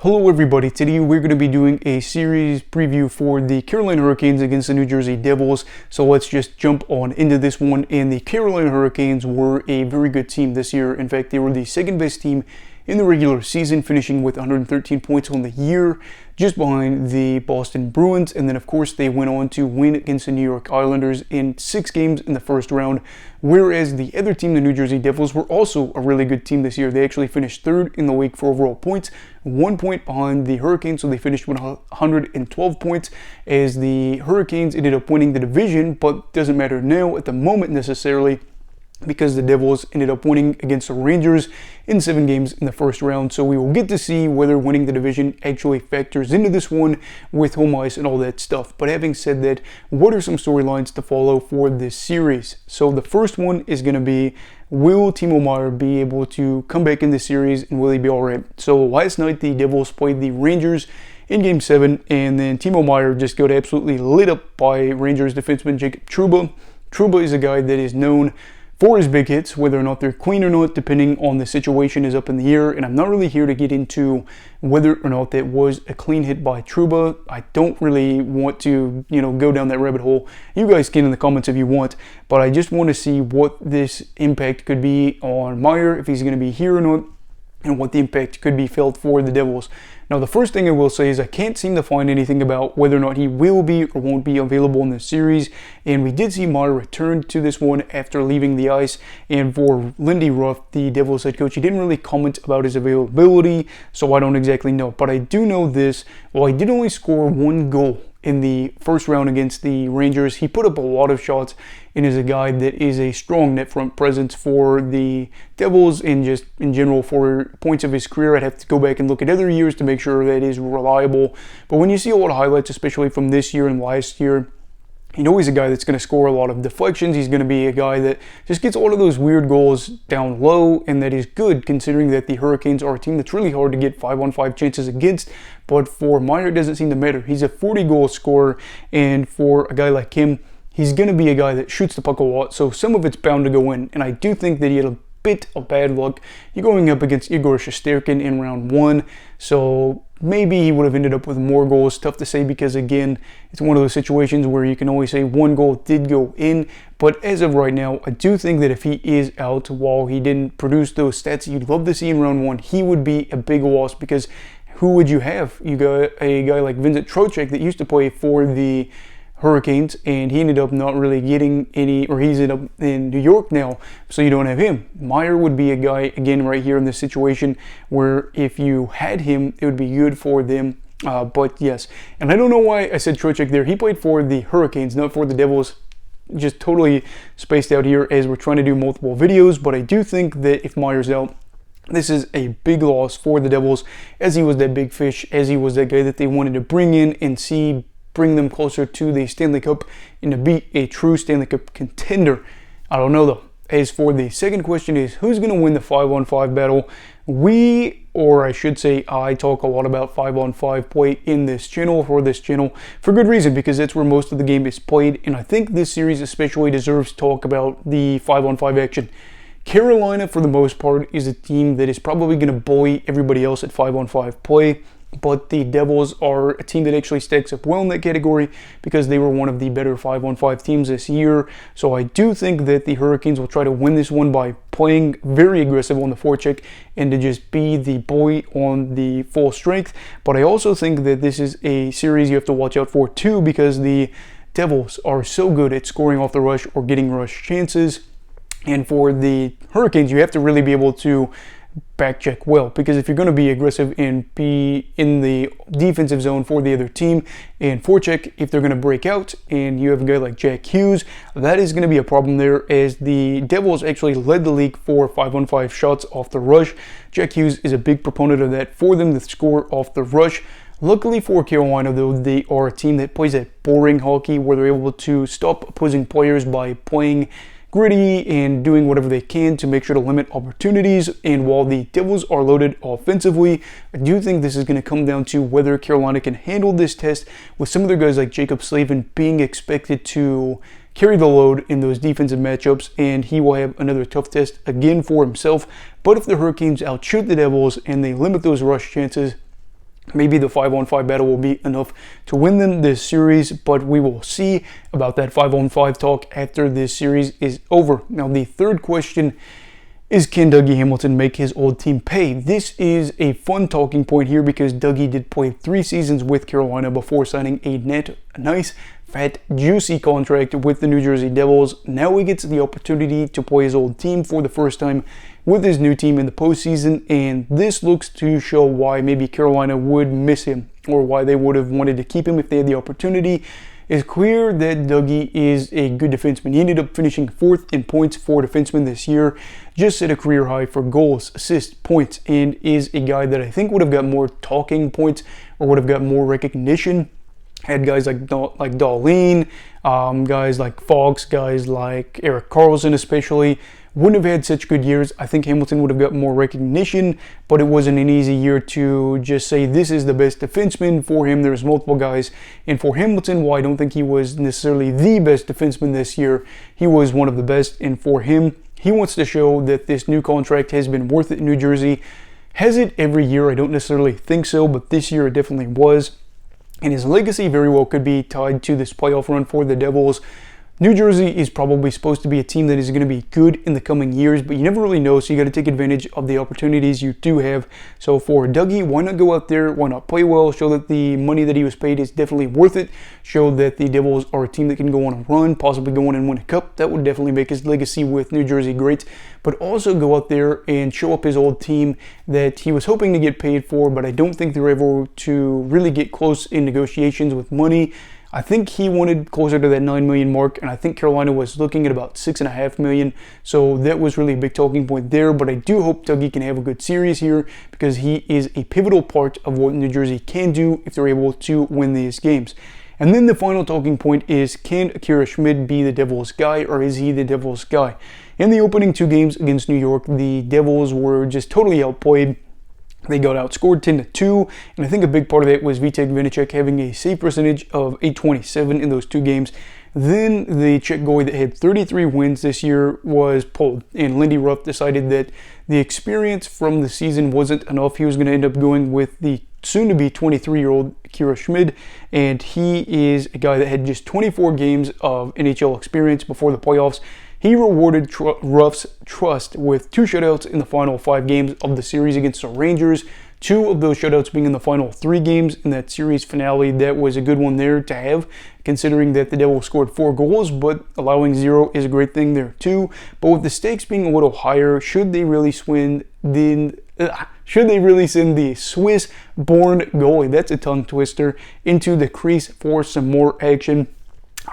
Hello everybody, today we're going to be doing a series preview for the Carolina Hurricanes against the New Jersey Devils. So let's just jump on into this one. And the Carolina Hurricanes were a very good team this year. In fact, they were the second best team in the regular season, finishing with 113 points on the year, just behind the Boston Bruins. And then of course they went on to win against the New York Islanders in 6 games in the first round, whereas the other team, the New Jersey Devils, were also a really good team this year. They actually finished third in the league for overall points, 1 point behind the Hurricanes, so they finished with 112 points, as the Hurricanes ended up winning the division, but doesn't matter now at the moment necessarily, because the Devils ended up winning against the Rangers in 7 games in the first round. So we will get to see whether winning the division actually factors into this one with home ice and all that stuff. But having said that, what are some storylines to follow for this series? So the first one is going to be, will Timo Meier be able to come back in this series, and will he be alright? So last night the Devils played the Rangers in Game 7, and then Timo Meier just got absolutely lit up by Rangers defenseman Jacob Trouba. Trouba is a guy that is known for his big hits. Whether or not they're clean or not, depending on the situation, is up in the air, and I'm not really here to get into whether or not that was a clean hit by Trouba. I don't really want to, go down that rabbit hole. You guys can in the comments if you want, but I just want to see what this impact could be on Meier, if he's going to be here or not, and what the impact could be felt for the Devils. Now, the first thing I will say is I can't seem to find anything about whether or not he will be or won't be available in this series, and we did see Meier return to this one after leaving the ice. And for Lindy Ruff, the Devils head coach, he didn't really comment about his availability, so I don't exactly know. But I do know this: while he did only score 1 goal in the first round against the Rangers, he put up a lot of shots and is a guy that is a strong net front presence for the Devils, and just in general for points of his career. I'd have to go back and look at other years to make sure that is reliable. But when you see a lot of highlights, especially from this year and last year, he's a guy that's going to score a lot of deflections. He's going to be a guy that just gets all of those weird goals down low, and that is good considering that the Hurricanes are a team that's really hard to get 5-on-5 chances against. But for Meier, it doesn't seem to matter. He's a 40-goal scorer, and for a guy like him, he's going to be a guy that shoots the puck a lot, so some of it's bound to go in. And I do think that he had a bit of bad luck. You're going up against Igor Shesterkin in round 1, so maybe he would have ended up with more goals. Tough to say, because again, it's one of those situations where you can only say 1 goal did go in. But as of right now, I do think that if he is out, while he didn't produce those stats you'd love to see in round 1, he would be a big loss, because who would you have? You got a guy like Vincent Trocheck that used to play for the Hurricanes, and he ended up not really getting any, or he's ended up in New York now, so you don't have him. Meier would be a guy, again, right here in this situation, where if you had him, it would be good for them. But yes, and I don't know why I said Trocheck there. He played for the Hurricanes, not for the Devils. Just totally spaced out here as we're trying to do multiple videos, but I do think that if Meier's out, this is a big loss for the Devils, as he was that big fish, as he was that guy that they wanted to bring in and see bring them closer to the Stanley Cup and to be a true Stanley Cup contender. I don't know though. As for the second question is, who's going to win the 5-on-5 battle? Or I should say I talk a lot about 5-on-5 play in this channel, for good reason, because that's where most of the game is played, and I think this series especially deserves talk about the 5-on-5 action. Carolina, for the most part, is a team that is probably going to bully everybody else at 5-on-5 play. But the Devils are a team that actually stacks up well in that category, because they were one of the better 5-on-5 teams this year. So I do think that the Hurricanes will try to win this one by playing very aggressive on the forecheck and to just be the bully on the full strength. But I also think that this is a series you have to watch out for too, because the Devils are so good at scoring off the rush or getting rush chances. And for the Hurricanes, you have to really be able to back check well, because if you're going to be aggressive and be in the defensive zone for the other team and forecheck, if they're going to break out and you have a guy like Jack Hughes, that is going to be a problem there, as the Devils actually led the league for 5-on-5 shots off the rush. Jack Hughes is a big proponent of that for them to score off the rush. Luckily for Carolina, though, they are a team that plays that boring hockey where they're able to stop opposing players by playing gritty and doing whatever they can to make sure to limit opportunities. And while the Devils are loaded offensively, I do think this is going to come down to whether Carolina can handle this test, with some of their guys like Jacob Slavin being expected to carry the load in those defensive matchups, and he will have another tough test again for himself. But if the Hurricanes outshoot the Devils and they limit those rush chances, maybe the 5-on-5 battle will be enough to win them this series, but we will see about that 5-on-5 talk after this series is over. Now, the third question is, can Dougie Hamilton make his old team pay? This is a fun talking point here because Dougie did play 3 seasons with Carolina before signing a nice, fat, juicy contract with the New Jersey Devils. Now he gets the opportunity to play his old team for the first time with his new team in the postseason, and this looks to show why maybe Carolina would miss him or why they would have wanted to keep him if they had the opportunity. It's clear that Dougie is a good defenseman. He ended up finishing 4th in points for defensemen this year, just set a career high for goals, assists, points, and is a guy that I think would have got more talking points or would have got more recognition. Had guys like Dahlin, guys like Fox, guys like Erik Karlsson especially, wouldn't have had such good years. I think Hamilton would have got more recognition, but it wasn't an easy year to just say this is the best defenseman. For him, there's multiple guys, and for Hamilton, while I don't think he was necessarily the best defenseman this year, he was one of the best, and for him, he wants to show that this new contract has been worth it in New Jersey. Has it every year? I don't necessarily think so, but this year it definitely was. And his legacy very well could be tied to this playoff run for the Devils. New Jersey is probably supposed to be a team that is going to be good in the coming years, but you never really know, so you got to take advantage of the opportunities you do have. So for Dougie, why not go out there, why not play well, show that the money that he was paid is definitely worth it, show that the Devils are a team that can go on a run, possibly go on and win a cup. That would definitely make his legacy with New Jersey great, but also go out there and show up his old team that he was hoping to get paid for, but I don't think they were able to really get close in negotiations with money. I think he wanted closer to that $9 million mark, and I think Carolina was looking at about $6.5 million, so that was really a big talking point there. But I do hope Dougie can have a good series here because he is a pivotal part of what New Jersey can do if they're able to win these games. And then the final talking point is, can Akira Schmid be the Devils guy, or is he the Devils guy? In the opening 2 games against New York, the Devils were just totally outplayed. They got outscored 10-2, and I think a big part of it was Vitek Vanacek having a save percentage of .827 in those 2 games. Then the Czech goalie that had 33 wins this year was pulled, and Lindy Ruff decided that the experience from the season wasn't enough. He was going to end up going with the soon-to-be 23-year-old Akira Schmid, and he is a guy that had just 24 games of NHL experience before the playoffs. He rewarded Ruff's trust with 2 shutouts in the final 5 games of the series against the Rangers. 2 of those shutouts being in the final 3 games in that series finale. That was a good one there to have, considering that the Devils scored 4 goals, but allowing 0 is a great thing there too. But with the stakes being a little higher, should they really send the Swiss-born goalie, that's a tongue twister, into the crease for some more action?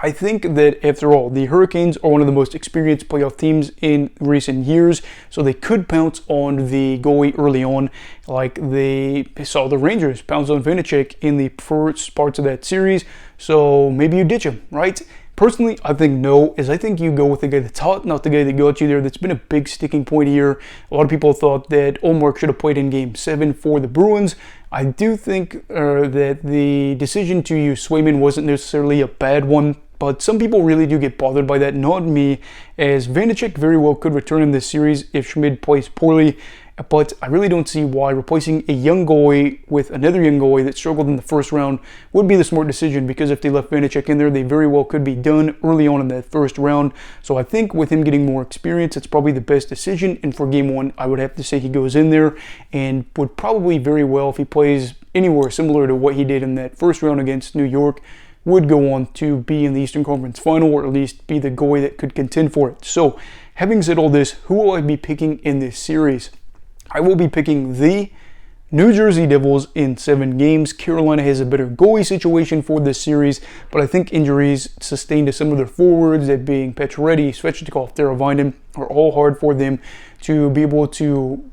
I think that, after all, the Hurricanes are one of the most experienced playoff teams in recent years, so they could pounce on the goalie early on, like they saw the Rangers pounce on Vanacek in the first parts of that series, so maybe you ditch him, right? Personally, I think no, as I think you go with the guy that's hot, not the guy that got you there. That's been a big sticking point here. A lot of people thought that Ullmark should have played in Game 7 for the Bruins. I do think that the decision to use Swayman wasn't necessarily a bad one, but some people really do get bothered by that, not me, as Vanacek very well could return in this series if Schmid plays poorly. But I really don't see why replacing a young goalie with another young goalie that struggled in the first round would be the smart decision, because if they left Vanacek in there, they very well could be done early on in that first round. So I think with him getting more experience, it's probably the best decision. And for Game 1, I would have to say he goes in there and would probably very well, if he plays anywhere similar to what he did in that first round against New York, would go on to be in the Eastern Conference Final, or at least be the goalie that could contend for it. So having said all this, who will I be picking in this series? I will be picking the New Jersey Devils in 7 games. Carolina has a better goalie situation for this series, but I think injuries sustained to some of their forwards, that being Pacioretty, Svechnikov, Teravainen, are all hard for them to be able to,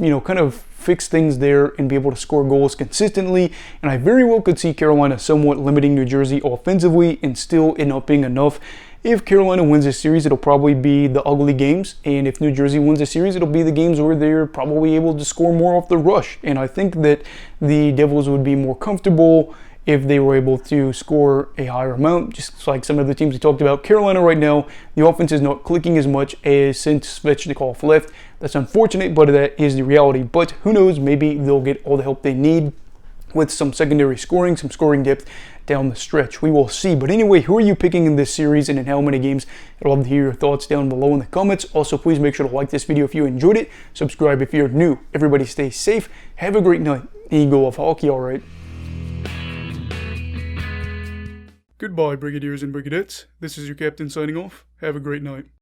kind of fix things there and be able to score goals consistently. And I very well could see Carolina somewhat limiting New Jersey offensively and still it not being enough. If Carolina wins this series, it'll probably be the ugly games. And if New Jersey wins the series, it'll be the games where they're probably able to score more off the rush. And I think that the Devils would be more comfortable if they were able to score a higher amount, just like some of the teams we talked about. Carolina right now, the offense is not clicking as much as since Svechnikov left. That's unfortunate, but that is the reality. But who knows, maybe they'll get all the help they need. with some secondary scoring, some scoring depth down the stretch. We will see. But anyway, who are you picking in this series and in how many games? I'd love to hear your thoughts down below in the comments. Also, please make sure to like this video if you enjoyed it. Subscribe if you're new. Everybody stay safe. Have a great night. And you go off hockey, all right. Goodbye, Brigadiers and Brigadettes. This is your captain signing off. Have a great night.